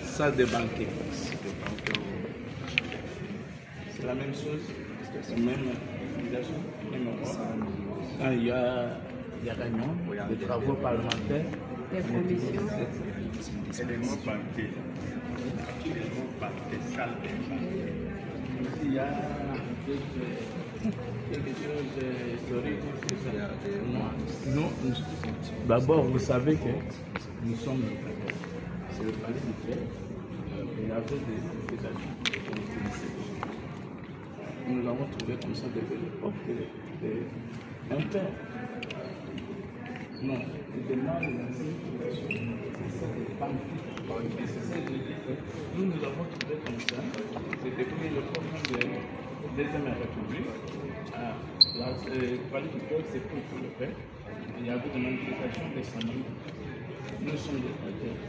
Ça de banquet. C'est la même chose. C'est la même utilisation. Quand il y a des réunions, des travaux parlementaires, des commissions. éléments banquets. Salle de banquet. Il y a quelque chose d'historique, c'est ça. Nous, d'abord, vous savez que nous sommes c'est le palais du Père. Il y avait des manifestations. Nous avons trouvé comme ça depuis l'époque un père. Non, il demande nous avons trouvé comme ça. C'est depuis l'époque de la Deuxième République. Le palais du Père, c'est pour le père. Il y avait des manifestations récemment. Nous sommes des prêteurs.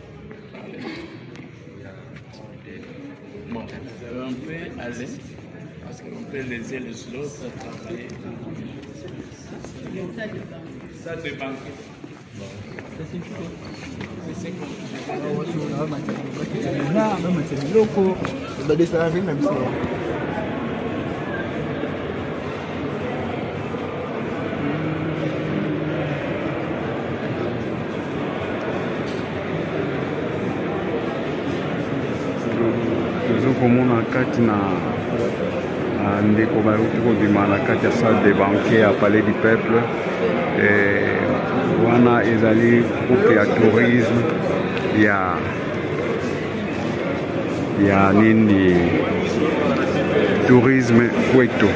Bon, on peut aller, parce qu'on peut laisser les autres travailler. Ça dépend. Komona kati na ndeko baruti kobima na kati ya salle de banquet ya palais du peuple wana ezali groupe ya tourisme ya nini tourisme Kweto.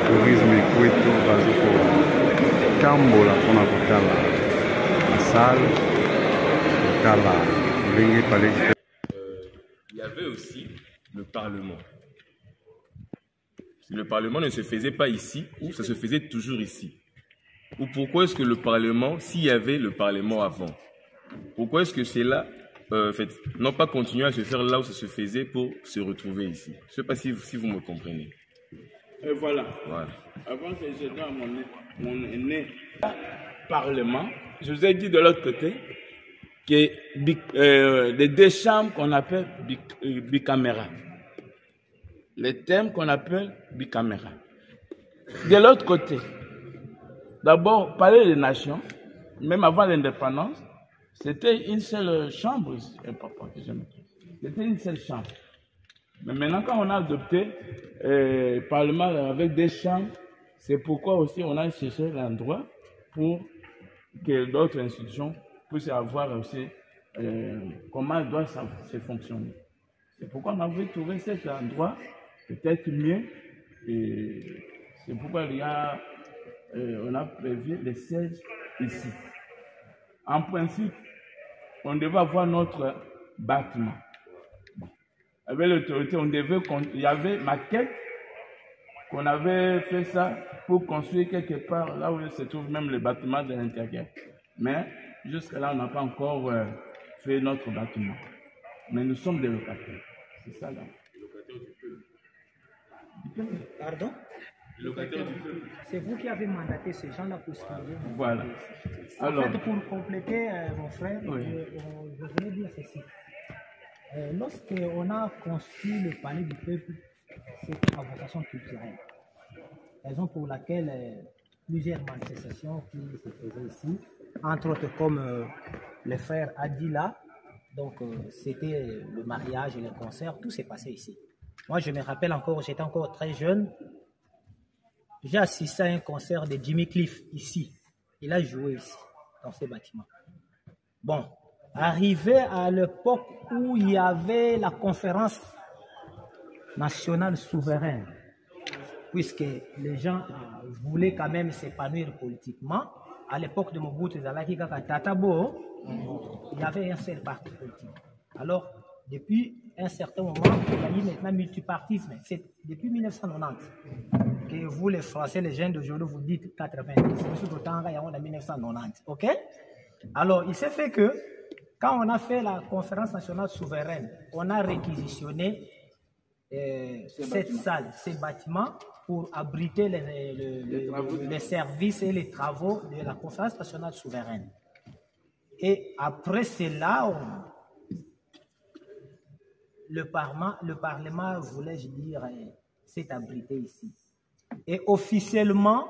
Tourisme Kweto bazuko Kambola pona kotala la salle kotala ndenge palais. Il y avait aussi le Parlement. Si le Parlement ne se faisait pas ici, ou ça se faisait toujours ici. Ou pourquoi est-ce que le Parlement, s'il y avait le Parlement avant, pourquoi est-ce que c'est là, en fait, non pas continuer à se faire là où ça se faisait pour se retrouver ici? Je ne sais pas si vous me comprenez. Et voilà. Avant que je donne mon aîné Parlement, je vous ai dit de l'autre côté que les deux chambres qu'on appelle bicaméra. Les thèmes qu'on appelle bicaméra. De l'autre côté, d'abord, Palais des Nations, même avant l'indépendance, c'était une seule chambre. C'était une seule chambre. Mais maintenant, quand on a adopté le Parlement avec des chambres, c'est pourquoi aussi on a cherché l'endroit pour que d'autres institutions puissent avoir aussi comment doit se fonctionner. C'est pourquoi on a voulu trouver cet endroit peut-être mieux. Et c'est pourquoi on a prévu les sièges ici. En principe, on devait avoir notre bâtiment. Avec l'autorité, il y avait maquette qu'on avait fait ça pour construire quelque part là où se trouve même le bâtiment de l'intérieur. Mais jusqu'à là, on n'a pas encore fait notre bâtiment. Mais nous sommes des locataires. C'est ça là. Pardon? Locataires du peuple. C'est vous qui avez mandaté ces gens-là pour ce Voilà. En fait, pour compléter, mon frère, oui. je voulais dire ceci. Lorsqu'on a construit le palais du peuple, c'était à vocation culturelle. Raison pour laquelle plusieurs manifestations qui se faisaient ici, entre autres comme le frère Adila, donc c'était le mariage et les concerts, tout s'est passé ici. Moi, je me rappelle encore, j'étais encore très jeune, j'ai assisté à un concert de Jimmy Cliff ici. Il a joué ici, dans ce bâtiment. Bon, arrivé à l'époque où il y avait la conférence nationale souveraine, puisque les gens voulaient quand même s'épanouir politiquement, à l'époque de Mobutu Zalaki Tatabo, il y avait un seul parti politique. Alors, depuis un certain moment, il y a eu maintenant multipartisme. C'est depuis 1990 que vous, les Français, les jeunes d'aujourd'hui, vous dites 90. Nous, autant, il y a en 1990. OK? Alors, il s'est fait que quand on a fait la conférence nationale souveraine, on a réquisitionné cette salle, ces bâtiments, pour abriter les services et les travaux de la conférence nationale souveraine. Et après cela, le Parlement, voulais-je dire, s'est abrité ici. Et officiellement,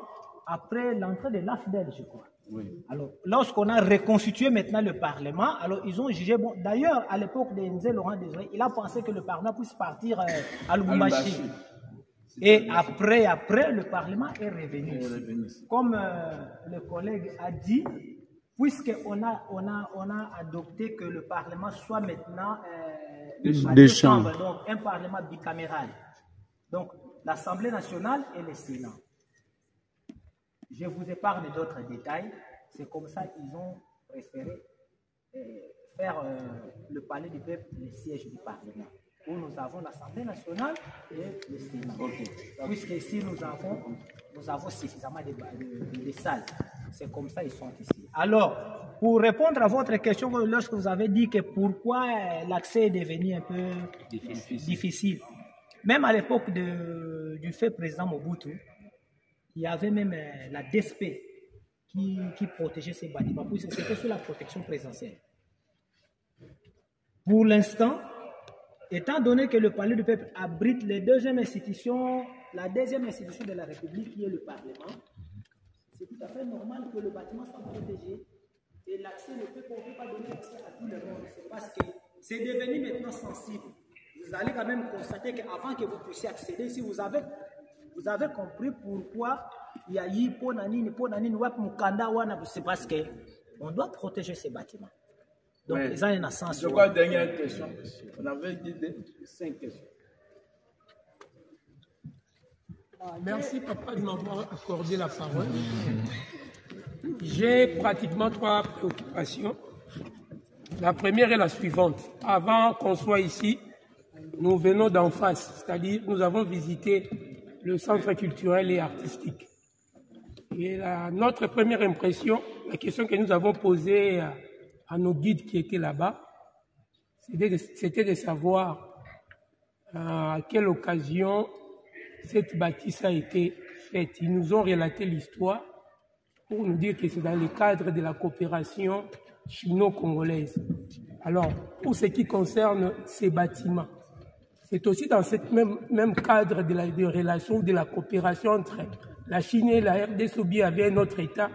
après l'entrée de l'AFDEL, je crois. Oui. Alors, lorsqu'on a reconstitué maintenant le Parlement, alors ils ont jugé, bon, d'ailleurs, à l'époque de Nzé Laurent Désiré, il a pensé que le Parlement puisse partir à Lubumbashi. Et après, le Parlement est revenu ici. Comme le collègue a dit, puisqu'on a adopté que le Parlement soit maintenant des chambres, donc un Parlement bicaméral. Donc, l'Assemblée nationale et le Sénat. Je vous épargne d'autres détails. C'est comme ça qu'ils ont préféré faire le palais du peuple le siège du Parlement, où nous avons l'Assemblée nationale et le Sénat. Okay. Puisque ici, nous avons suffisamment de salles. C'est comme ça qu'ils sont ici. Alors, pour répondre à votre question, lorsque vous avez dit que pourquoi l'accès est devenu un peu difficile. Même à l'époque du fait président Mobutu, il y avait même la DSP qui protégeait ces bâtiments, puisque c'était sous la protection présidentielle. Pour l'instant, étant donné que le Palais du Peuple abrite la deuxième institution de la République, qui est le Parlement, c'est tout à fait normal que le bâtiment soit protégé. Et l'accès ne peut pas donner accès à tout le monde. C'est parce que c'est devenu maintenant sensible. Vous allez quand même constater qu'avant que vous puissiez accéder, si vous avez compris pourquoi il y a eu Ponanini, Mukanda, c'est parce qu'on doit protéger ces bâtiments. Donc, ils ont un sens. Je crois, dernière question. On avait dit 5 questions. Merci, papa, de m'avoir accordé la parole. J'ai pratiquement 3 préoccupations. La première est la suivante. Avant qu'on soit ici, nous venons d'en face, c'est-à-dire nous avons visité le centre culturel et artistique. Et notre première impression, la question que nous avons posée à nos guides qui étaient là-bas, c'était de savoir à quelle occasion cette bâtisse a été faite. Ils nous ont relaté l'histoire pour nous dire que c'est dans le cadre de la coopération chino-congolaise. Alors, pour ce qui concerne ces bâtiments, c'est aussi dans ce même cadre de relation, de la coopération entre la Chine et la RDC, ou bien avec un autre État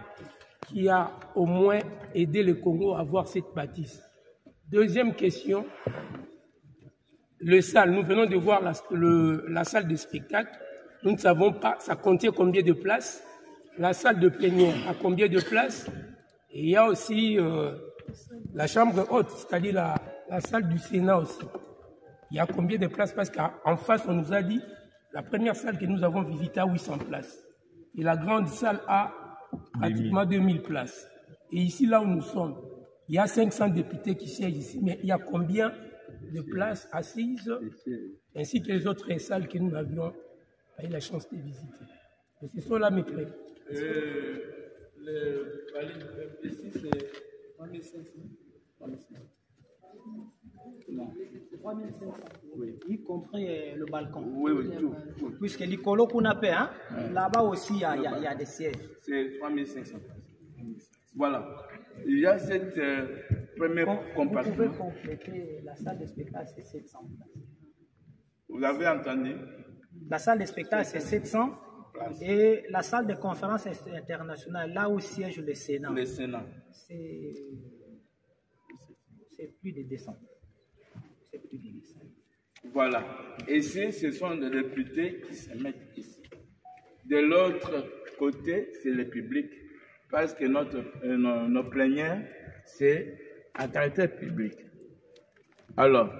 qui a au moins aidé le Congo à avoir cette bâtisse. Deuxième question, nous venons de voir la salle de spectacle. Nous ne savons pas, ça contient combien de places. La salle de plénière a combien de places. Et il y a aussi la chambre haute, c'est-à-dire la salle du Sénat aussi. Il y a combien de places? Parce qu'en face, on nous a dit, la première salle que nous avons visitée a 800 places. Et la grande salle a pratiquement 2000 places. Et ici, là où nous sommes, il y a 500 députés qui siègent ici. Mais il y a combien de places assises, ainsi que les autres salles que nous avions pas eu la chance de visiter? Et ce sont là mes préoccupations. Le palais du peuple ici, c'est 3500. Non. 3500. Oui. Y compris le balcon. Oui, tout. Puisque l'Icolo qu'on appelle, hein, là-bas aussi, il y a des sièges. C'est 3500. Voilà. Il y a cette première compartiment. Vous pouvez compléter la salle de spectacle, c'est 700 places. Vous avez entendu? La salle de spectacle, c'est 700. Et la salle de conférence internationale, là où siège le Sénat. Le Sénat. C'est plus de 200. C'est plus de 200. Voilà. Et ce sont des députés qui se mettent ici. De l'autre côté, c'est le public. Parce que nos plénières, c'est à caractère public. Alors,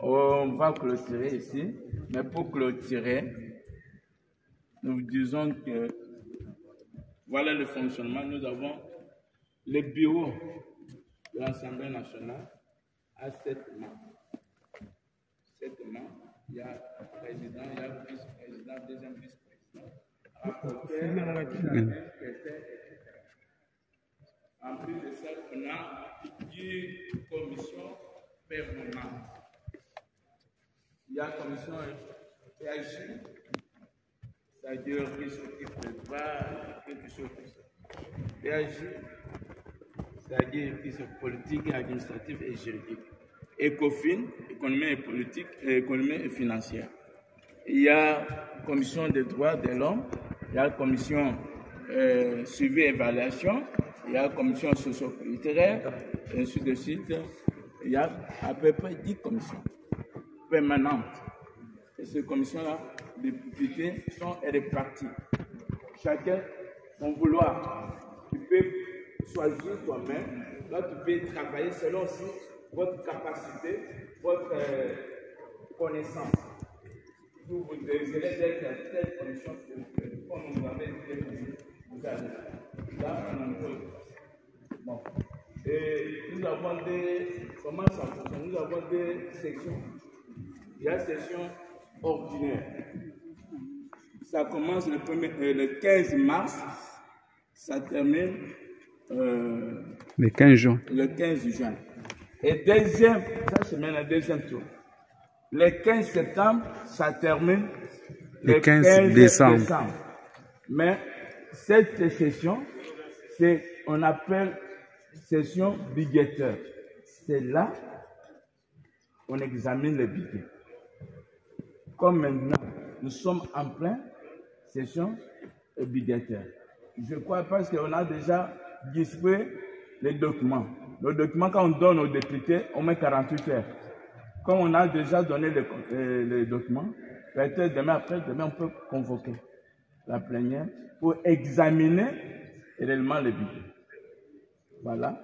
on va clôturer ici. Mais pour clôturer, nous disons que voilà le fonctionnement. Nous avons le bureau de l'Assemblée nationale à 7 membres. 7 membres. Il y a le président, il y a le vice-président, deuxième vice-président. En plus de ça, on a 10 commissions permanentes. il y a la commission PAG, c'est-à-dire qui s'occupe de droit, quelque chose comme ça. PAG, c'est-à-dire qui s'occupe politique, administrative et juridique. ECOFIN, économie et politique, économie et financière. Il y a la commission des droits de l'homme, il y a la commission suivi et évaluation, il y a la commission socio-culturelle, et ainsi de suite. Il y a à peu près 10 commissions permanentes. Et ces commissions-là, les députés sont répartis. Chacun, son vouloir, tu peux choisir toi-même. Là, tu peux travailler selon aussi votre capacité, votre connaissance. Vous désirez d'être dans telle commission comme vous avez dit, vous allez. Là, on en peut. Bon. Et nous avons comment ça fonctionne? Nous avons des sections. Il y a une section ordinaire. Ça commence le 15 mars, ça termine le 15 juin. Le 15 juin. Et deuxième, ça c'est maintenant le deuxième tour. Le 15 septembre, ça termine le 15 décembre. Mais cette session, on appelle session budgétaire. C'est là on examine le budget. Comme maintenant, nous sommes en pleine session budgétaire. Je crois parce qu'on a déjà distribué les documents. Le document, quand on donne aux députés, on met 48 heures. Comme on a déjà donné les documents, peut-être demain on peut convoquer la plénière pour examiner réellement le budget. Voilà,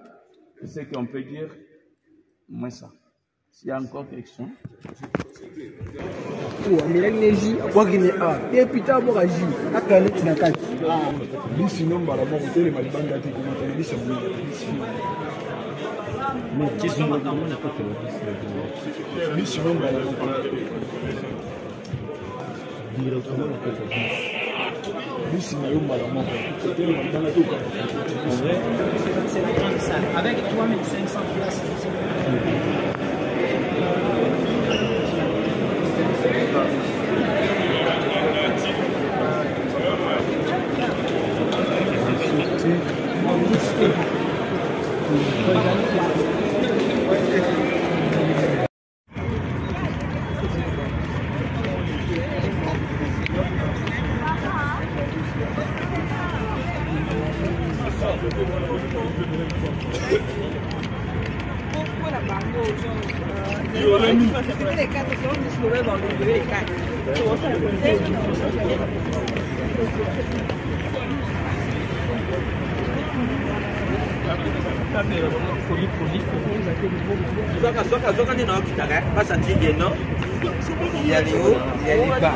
c'est ce qu'on peut dire, moins ça. S'il y a encore quelque chose. C'est la grande salle avec 3500 places. Zoka ni naokitaka basa tije no yaliyo yaliba